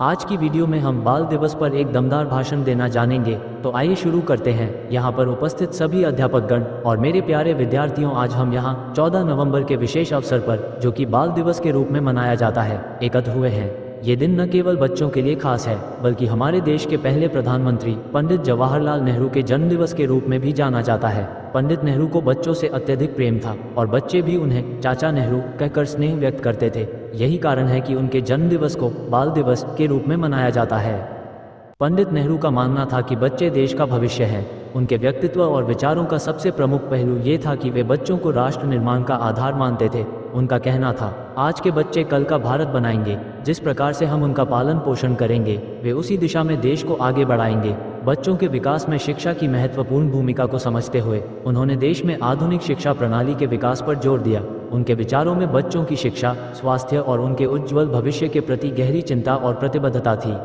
आज की वीडियो में हम बाल दिवस पर एक दमदार भाषण देना जानेंगे। तो आइए शुरू करते हैं। यहाँ पर उपस्थित सभी अध्यापकगण और मेरे प्यारे विद्यार्थियों, आज हम यहाँ 14 नवंबर के विशेष अवसर पर, जो कि बाल दिवस के रूप में मनाया जाता है, एकत्र हुए हैं। ये दिन न केवल बच्चों के लिए खास है, बल्कि हमारे देश के पहले प्रधानमंत्री पंडित जवाहरलाल नेहरू के जन्मदिवस के रूप में भी जाना जाता है। पंडित नेहरू को बच्चों से अत्यधिक प्रेम था और बच्चे भी उन्हें चाचा नेहरू कहकर स्नेह व्यक्त करते थे। यही कारण है कि उनके जन्मदिवस को बाल दिवस के रूप में मनाया जाता है। पंडित नेहरू का मानना था कि बच्चे देश का भविष्य हैं। उनके व्यक्तित्व और विचारों का सबसे प्रमुख पहलू ये था कि वे बच्चों को राष्ट्र निर्माण का आधार मानते थे। उनका कहना था, आज के बच्चे कल का भारत बनाएंगे। जिस प्रकार से हम उनका पालन पोषण करेंगे, वे उसी दिशा में देश को आगे बढ़ाएंगे। बच्चों के विकास में शिक्षा की महत्वपूर्ण भूमिका को समझते हुए उन्होंने देश में आधुनिक शिक्षा प्रणाली के विकास पर जोर दिया। उनके विचारों में बच्चों की शिक्षा, स्वास्थ्य और उनके उज्ज्वल भविष्य के प्रति गहरी चिंता और प्रतिबद्धता थी।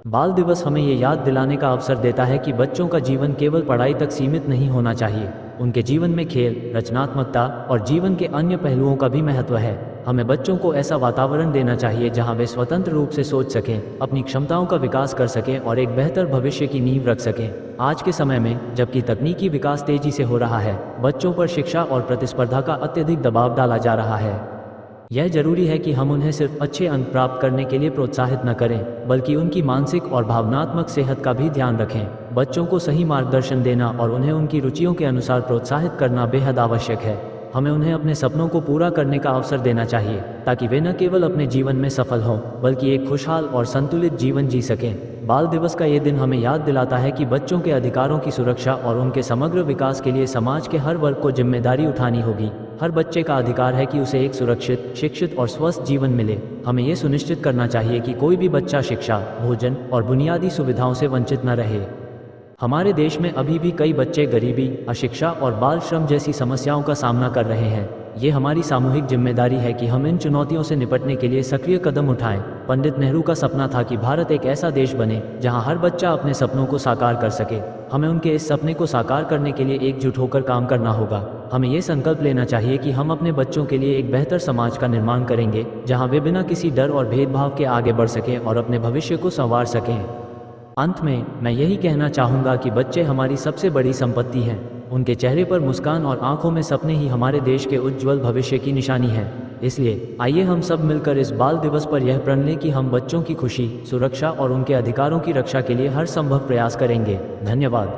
बाल दिवस हमें ये याद दिलाने का अवसर देता है कि बच्चों का जीवन केवल पढ़ाई तक सीमित नहीं होना चाहिए। उनके जीवन में खेल, रचनात्मकता और जीवन के अन्य पहलुओं का भी महत्व है। हमें बच्चों को ऐसा वातावरण देना चाहिए जहां वे स्वतंत्र रूप से सोच सकें, अपनी क्षमताओं का विकास कर सकें और एक बेहतर भविष्य की नींव रख सकें। आज के समय में, जबकि तकनीकी विकास तेजी से हो रहा है, बच्चों पर शिक्षा और प्रतिस्पर्धा का अत्यधिक दबाव डाला जा रहा है। यह जरूरी है कि हम उन्हें सिर्फ अच्छे अंक प्राप्त करने के लिए प्रोत्साहित न करें, बल्कि उनकी मानसिक और भावनात्मक सेहत का भी ध्यान रखें। बच्चों को सही मार्गदर्शन देना और उन्हें उनकी रुचियों के अनुसार प्रोत्साहित करना बेहद आवश्यक है। हमें उन्हें अपने सपनों को पूरा करने का अवसर देना चाहिए, ताकि वे न केवल अपने जीवन में सफल हों, बल्कि एक खुशहाल और संतुलित जीवन जी सकें। बाल दिवस का ये दिन हमें याद दिलाता है कि बच्चों के अधिकारों की सुरक्षा और उनके समग्र विकास के लिए समाज के हर वर्ग को जिम्मेदारी उठानी होगी। हर बच्चे का अधिकार है कि उसे एक सुरक्षित, शिक्षित और स्वस्थ जीवन मिले। हमें ये सुनिश्चित करना चाहिए कि कोई भी बच्चा शिक्षा, भोजन और बुनियादी सुविधाओं से वंचित न रहे। हमारे देश में अभी भी कई बच्चे गरीबी, अशिक्षा और बाल श्रम जैसी समस्याओं का सामना कर रहे हैं। ये हमारी सामूहिक जिम्मेदारी है कि हम इन चुनौतियों से निपटने के लिए सक्रिय कदम उठाएं। पंडित नेहरू का सपना था कि भारत एक ऐसा देश बने जहां हर बच्चा अपने सपनों को साकार कर सके। हमें उनके इस सपने को साकार करने के लिए एकजुट होकर काम करना होगा। हमें ये संकल्प लेना चाहिए कि हम अपने बच्चों के लिए एक बेहतर समाज का निर्माण करेंगे, जहां वे बिना किसी डर और भेदभाव के आगे बढ़ सकें और अपने भविष्य को संवार सकें। अंत में मैं यही कहना चाहूँगा कि बच्चे हमारी सबसे बड़ी संपत्ति हैं। उनके चेहरे पर मुस्कान और आंखों में सपने ही हमारे देश के उज्ज्वल भविष्य की निशानी है। इसलिए आइए हम सब मिलकर इस बाल दिवस पर यह प्रण लें कि हम बच्चों की खुशी, सुरक्षा और उनके अधिकारों की रक्षा के लिए हर संभव प्रयास करेंगे। धन्यवाद।